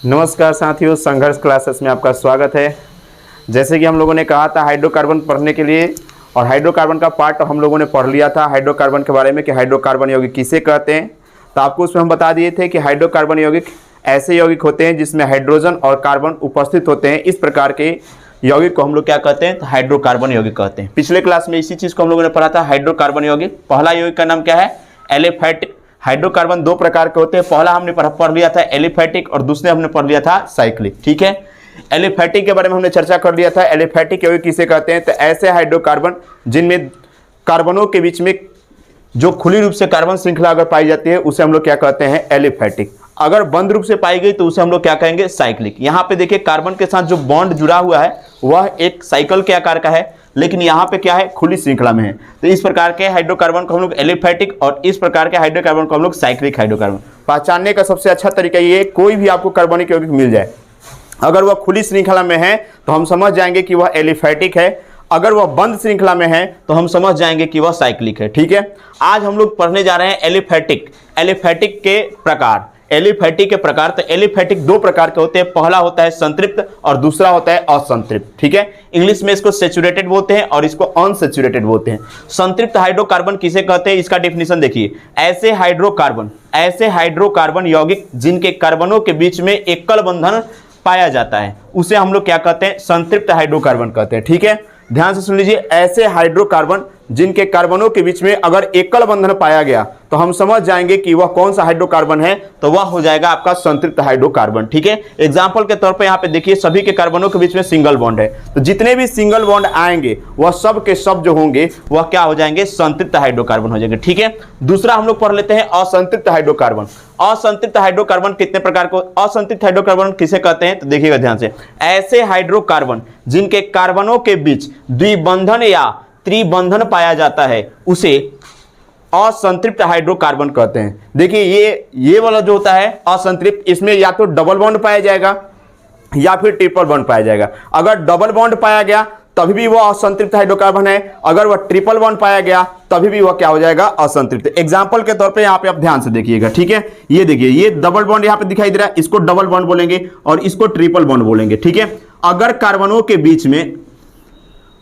नमस्कार साथियों, संघर्ष क्लासेस में आपका स्वागत है। जैसे कि हम लोगों ने कहा था हाइड्रोकार्बन पढ़ने के लिए, और हाइड्रोकार्बन का पार्ट हम लोगों ने पढ़ लिया था हाइड्रोकार्बन के बारे में कि हाइड्रोकार्बन यौगिक किसे कहते हैं। तो आपको उसमें हम बता दिए थे कि हाइड्रोकार्बन यौगिक ऐसे यौगिक होते हैं जिसमें हाइड्रोजन और कार्बन उपस्थित होते हैं। इस प्रकार के यौगिक को हम लोग क्या कहते हैं? तो हाइड्रोकार्बन यौगिक कहते हैं। पिछले क्लास में इसी चीज़ को हम लोगों ने पढ़ा था, हाइड्रोकार्बन यौगिक। पहला यौगिक का नाम क्या है? एलिफैटिक। हाइड्रोकार्बन दो प्रकार के होते हैं, पहला हमने पढ़ लिया था एलिफैटिक और दूसरे हमने पढ़ लिया था साइक्लिक। ठीक है, एलिफैटिक के बारे में हमने चर्चा कर लिया था। एलिफैटिक यौगिक किसे कहते हैं? तो ऐसे हाइड्रोकार्बन जिनमें कार्बनों के बीच में जो खुली रूप से कार्बन श्रृंखला अगर पाई जाती है उसे हम लोग क्या कहते हैं? एलिफैटिक। अगर बंद रूप से पाई गई तो उसे हम लोग क्या कहेंगे? साइक्लिक। यहाँ पे देखिए कार्बन के साथ जो बॉन्ड जुड़ा हुआ है वह एक साइकिल के आकार का है, लेकिन यहाँ पे क्या है? खुली श्रृंखला में है। तो इस प्रकार के हाइड्रोकार्बन को हम लोग एलिफैटिक और इस प्रकार के हाइड्रोकार्बन को हम लोग साइक्लिक हाइड्रोकार्बन। पहचानने का सबसे अच्छा तरीका ये, कोई भी आपको कार्बनिक यौगिक मिल जाए, अगर वह खुली श्रृंखला में है तो हम समझ जाएंगे कि वह एलिफैटिक है, अगर वह बंद श्रृंखला में है तो हम समझ जाएंगे कि वह साइक्लिक है। ठीक है, आज हम लोग पढ़ने जा रहे हैं एलिफैटिक के प्रकार। एलिफैटिक के प्रकार, तो एलिफैटिक दो प्रकार के होते हैं, पहला होता है संतृप्त और दूसरा होता है असंतृप्त। ठीक है, इंग्लिश में इसको सैचुरेटेड बोलते हैं और इसको अनसैचुरेटेड बोलते हैं। संतृप्त हाइड्रोकार्बन किसे कहते हैं? इसका डेफिनेशन देखिए, ऐसे हाइड्रोकार्बन यौगिक जिनके कार्बनों के बीच में एकल बंधन पाया जाता है उसे हम लोग क्या कहते हैं? संतृप्त हाइड्रोकार्बन कहते हैं। ठीक है, ध्यान से सुन लीजिए, ऐसे हाइड्रोकार्बन जिनके कार्बनों के बीच में अगर एकल बंधन पाया गया तो हम समझ जाएंगे कि वह कौन सा हाइड्रोकार्बन है, तो वह हो जाएगा आपका संतृप्त हाइड्रोकार्बन। ठीक है, एग्जांपल के तौर पे यहाँ पे देखिए सभी के कार्बनों के बीच में सिंगल बॉन्ड है, तो जितने भी सिंगल बॉन्ड आएंगे वह सब के सब जो होंगे वह क्या हो जाएंगे? संतृप्त हाइड्रोकार्बन हो जाएंगे। ठीक है, दूसरा हम लोग पढ़ लेते हैं असंतृप्त हाइड्रोकार्बन। असंतृप्त हाइड्रोकार्बन कितने प्रकार को? असंतृप्त हाइड्रोकार्बन किसे कहते हैं? तो देखिएगा ध्यान से, ऐसे हाइड्रोकार्बन जिनके कार्बनों के बीच द्विबंधन या त्रिबंधन पाया जाता है उसे असंतृप्त हाइड्रोकार्बन कहते हैं। देखिए ये वाला जो होता है असंतृप्त, इसमें या तो डबल बॉन्ड पाया जाएगा या फिर ट्रिपल बॉन्ड पाया जाएगा। अगर डबल बॉन्ड पाया गया तभी भी वह असंतृप्त हाइड्रोकार्बन है, अगर वह ट्रिपल बॉन्ड पाया गया तभी भी वह क्या हो जाएगा? असंतृप्त। एग्जांपल के तौर पे यहाँ पे आप ध्यान से देखिएगा। ठीक है, ये देखिए ये डबल बॉन्ड यहाँ पे दिखाई दे रहा है, इसको डबल बॉन्ड बोलेंगे और इसको ट्रिपल बॉन्ड बोलेंगे। ठीक है, अगर कार्बनों के बीच में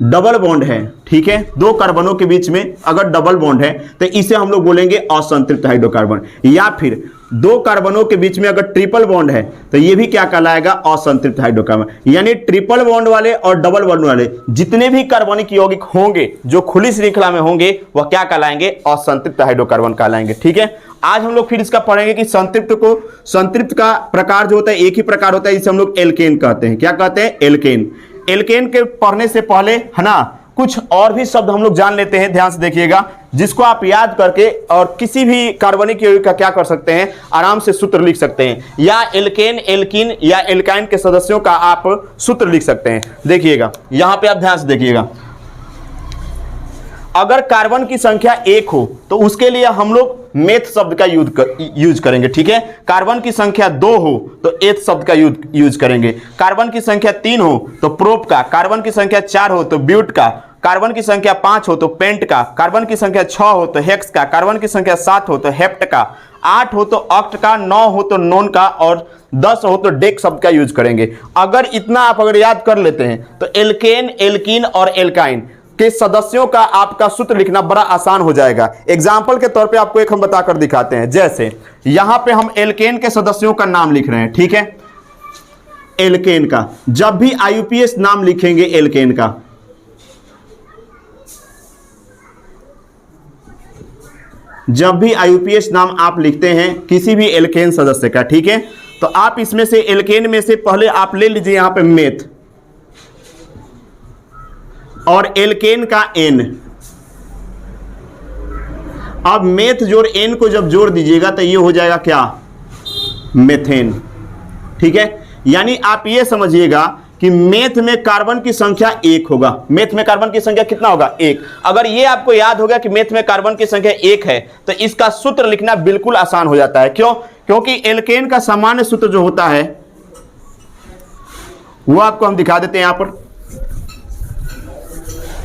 डबल बॉन्ड है, ठीक है, दो कार्बनों के बीच में अगर डबल बॉन्ड है तो इसे हम लोग बोलेंगे असंतृप्त हाइड्रोकार्बन। या फिर दो कार्बनों के बीच में अगर ट्रिपल बॉन्ड है तो ये भी क्या कहलाएगा? असंतृप्त हाइड्रोकार्बन। यानी ट्रिपल बॉन्ड वाले और डबल बॉन्ड वाले जितने भी कार्बनिक यौगिक होंगे जो खुली श्रृंखला में होंगे वह क्या कहलाएंगे? असंतृप्त हाइड्रोकार्बन कहलाएंगे। ठीक है, आज हम लोग फिर इसका पढ़ेंगे कि संतृप्त का प्रकार जो होता है एक ही प्रकार होता है, इसे हम लोग एल्केन कहते हैं। क्या कहते हैं? एल्केन। एल्केन के पढ़ने से पहले है ना कुछ और भी शब्द हम लोग जान लेते हैं, ध्यान से देखिएगा, जिसको आप याद करके और किसी भी कार्बनिक यौगिक का क्या कर सकते हैं? आराम से सूत्र लिख सकते हैं, या एल्केन, एल्कीन या एल्काइन के सदस्यों का आप सूत्र लिख सकते हैं। देखिएगा यहां पे आप ध्यान से देखिएगा, अगर कार्बन की संख्या 1 हो तो उसके लिए हम लोग मेथ शब्द का यूज करेंगे। ठीक है, कार्बन की संख्या 2 हो तो एथ शब्द का यूज करेंगे, कार्बन की संख्या 3 हो तो प्रोप का, कार्बन की संख्या 4 हो तो ब्यूट का, कार्बन की संख्या 5 हो तो पेंट का, कार्बन की संख्या 6 हो तो हेक्स का, कार्बन की संख्या 7 हो तो हेप्ट का, 8 हो तो ऑक्ट का, 9 हो तो नोन का और 10 हो तो डेक शब्द का यूज करेंगे। अगर इतना आप अगर याद कर लेते हैं तो एल्केन, एल्कीन और एल्काइन के सदस्यों का आपका सूत्र लिखना बड़ा आसान हो जाएगा। एग्जाम्पल के तौर पे आपको एक हम बताकर दिखाते हैं। जैसे यहां पे हम एल्केन के सदस्यों का नाम लिख रहे हैं। ठीक है, एल्केन का जब भी आईयूपीएस नाम लिखेंगे एल्केन का, जब भी आईयूपीएस नाम आप लिखते हैं किसी भी एल्केन सदस्य का, ठीक है, तो आप इसमें से एल्केन में से पहले आप ले लीजिए यहां पे मेथ और एल्केन का एन। अब मेथ जोड़ एन को जब जोड़ दीजिएगा तो ये हो जाएगा क्या? मेथेन। ठीक है, यानी आप ये समझिएगा कि मेथ में कार्बन की संख्या 1 होगा। मेथ में कार्बन की संख्या कितना होगा? 1। अगर ये आपको याद होगा कि मेथ में कार्बन की संख्या 1 है तो इसका सूत्र लिखना बिल्कुल आसान हो जाता है। क्यों? क्योंकि एल्केन का सामान्य सूत्र जो होता है वो आपको हम दिखा देते हैं यहां पर।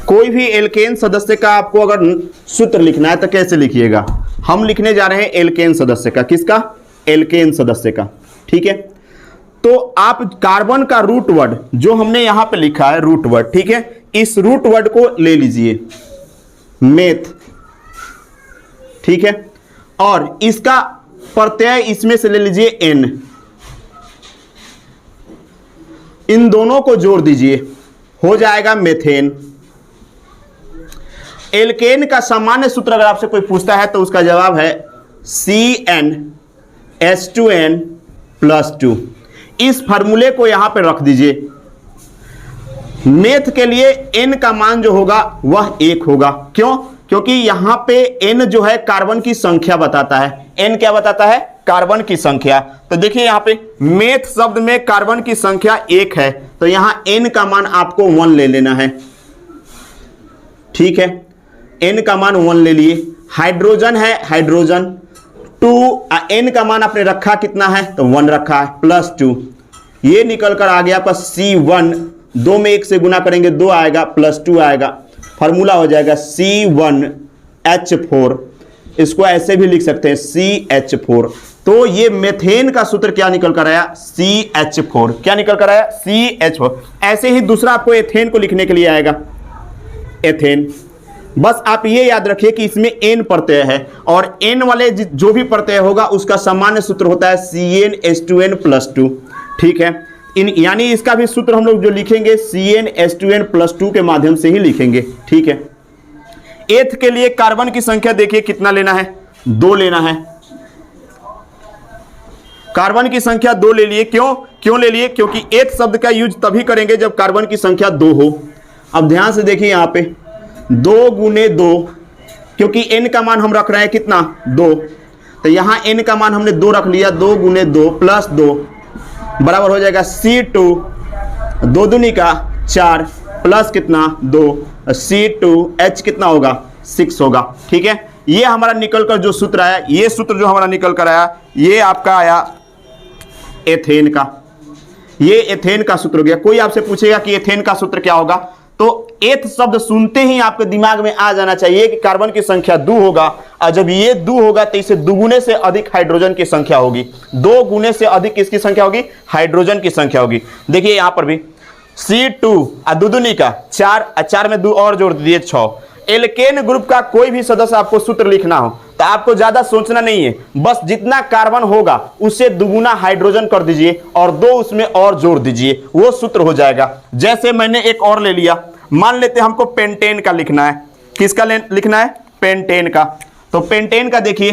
कोई भी एल्केन सदस्य का आपको अगर सूत्र लिखना है तो कैसे लिखिएगा? हम लिखने जा रहे हैं एल्केन सदस्य का। किसका? एल्केन सदस्य का। ठीक है, तो आप कार्बन का रूट वर्ड जो हमने यहां पे लिखा है रूट वर्ड, ठीक है, इस रूट वर्ड को ले लीजिए मेथ, ठीक है, और इसका प्रत्यय इसमें से ले लीजिए एन, इन दोनों को जोड़ दीजिए, हो जाएगा मेथेन। एल्केन का सामान्य सूत्र अगर आपसे कोई पूछता है तो उसका जवाब है CnH2n+2। इस फार्मूले को यहां पे रख दीजिए। मेथ के लिए n का मान जो होगा वह 1 होगा। क्यों? क्योंकि यहां पे n जो है कार्बन की संख्या बताता है। n क्या बताता है? कार्बन की संख्या। तो देखिए यहां पे मेथ शब्द में कार्बन की संख्या 1 है, तो यहां n का मान आपको 1 ले लेना है, ठीक है, n का मान 1 ले लिए। हाइड्रोजन है, हाइड्रोजन 2, n का मान आपने रखा कितना है? तो 1 रखा है, +2, ये निकल कर आ गया आपका C1, 2 में 1 से गुना करेंगे 2 आएगा, +2 आएगा, फार्मूला हो जाएगा C1H4। इसको ऐसे भी लिख सकते हैं CH4। तो ये मेथेन का सूत्र क्या निकल कर आया? CH4। क्या निकल कर आया? CH4। ऐसे ही दूसरा आपको एथेन को लिखने के लिए आएगा, एथेन। बस आप ये याद रखिए कि इसमें n प्रत्यय है और n वाले जो भी प्रत्यय होगा उसका सामान्य सूत्र होता है CnH2n+2, ठीक है। यानी इसका भी सूत्र हम लोग जो लिखेंगे CnH2n+2 के माध्यम से ही लिखेंगे, ठीक है। एथ के लिए कार्बन की संख्या देखिए कितना लेना है? 2 लेना है। कार्बन की संख्या 2 ले लिए। क्यों ले लिए? क्योंकि एथ शब्द का यूज तभी करेंगे जब कार्बन की संख्या 2 हो। अब ध्यान से देखिए यहां पे 2 × 2, क्योंकि n का मान हम रख रहे हैं कितना? 2, तो यहां n का मान हमने 2 रख लिया। 2 × 2 +2 बराबर हो जाएगा C2, 2 दूनी का 4 प्लस कितना? 2, C2H कितना होगा? 6 होगा, ठीक है। ये हमारा निकल कर जो सूत्र आया, ये सूत्र जो हमारा निकल कर आया, ये आपका आया एथेन का। ये एथेन का सूत्र हो गया। कोई आपसे पूछेगा कि एथेन का सूत्र क्या होगा, तो एथ शब्द सुनते ही आपके दिमाग में आ जाना चाहिए कि कार्बन की संख्या 2 होगा, और जब ये 2 होगा तो इसे दुगुने से अधिक हाइड्रोजन की संख्या होगी। 2 गुने से अधिक किसकी संख्या होगी? हाइड्रोजन की संख्या होगी। देखिए यहां पर भी C2 दूनी का 4 में 2 और जोड़ दीजिए 6। एल्केन ग्रुप का कोई भी सदस्य आपको सूत्र लिखना हो तो आपको ज्यादा सोचना नहीं है, बस जितना कार्बन होगा उससे दुगुना हाइड्रोजन कर दीजिए और 2 उसमें और जोड़ दीजिए, वो सूत्र हो जाएगा। जैसे मैंने एक और ले लिया, मान लेते हैं हमको पेंटेन का लिखना है। किसका लिखना है? पेंटेन का। तो पेंटेन का देखिए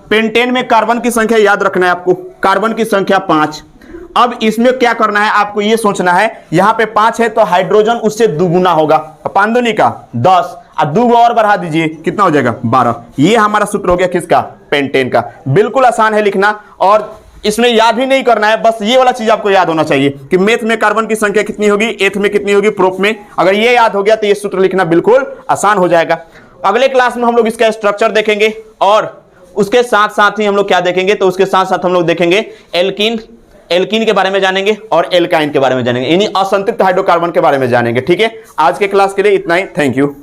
पेंटेन में कार्बन की संख्या याद रखना है आपको, कार्बन की संख्या 5। अब इसमें क्या करना है आपको? ये सोचना है यहां पे 5 है तो हाइड्रोजन उससे दुगुना होगा, 5 दूनी का 10, अब 2 और बढ़ा दीजिए, कितना हो जाएगा? 12। ये हमारा सूत्र हो गया किसका? पेंटेन का। बिल्कुल आसान है लिखना और इसमें याद भी नहीं करना है, बस ये वाला चीज आपको याद होना चाहिए कि मेथ में कार्बन की संख्या कितनी होगी, एथ में कितनी होगी, प्रोप में। अगर ये याद हो गया तो ये सूत्र लिखना बिल्कुल आसान हो जाएगा। अगले क्लास में हम लोग इसका स्ट्रक्चर देखेंगे और उसके साथ साथ ही हम लोग क्या देखेंगे? तो उसके साथ साथ हम लोग देखेंगे एल्कीन के बारे में जानेंगे और एल्काइन के बारे में जानेंगे, यानी असंतृप्त हाइड्रोकार्बन के बारे में जानेंगे, ठीक है। आज के क्लास के लिए इतना ही। Thank you.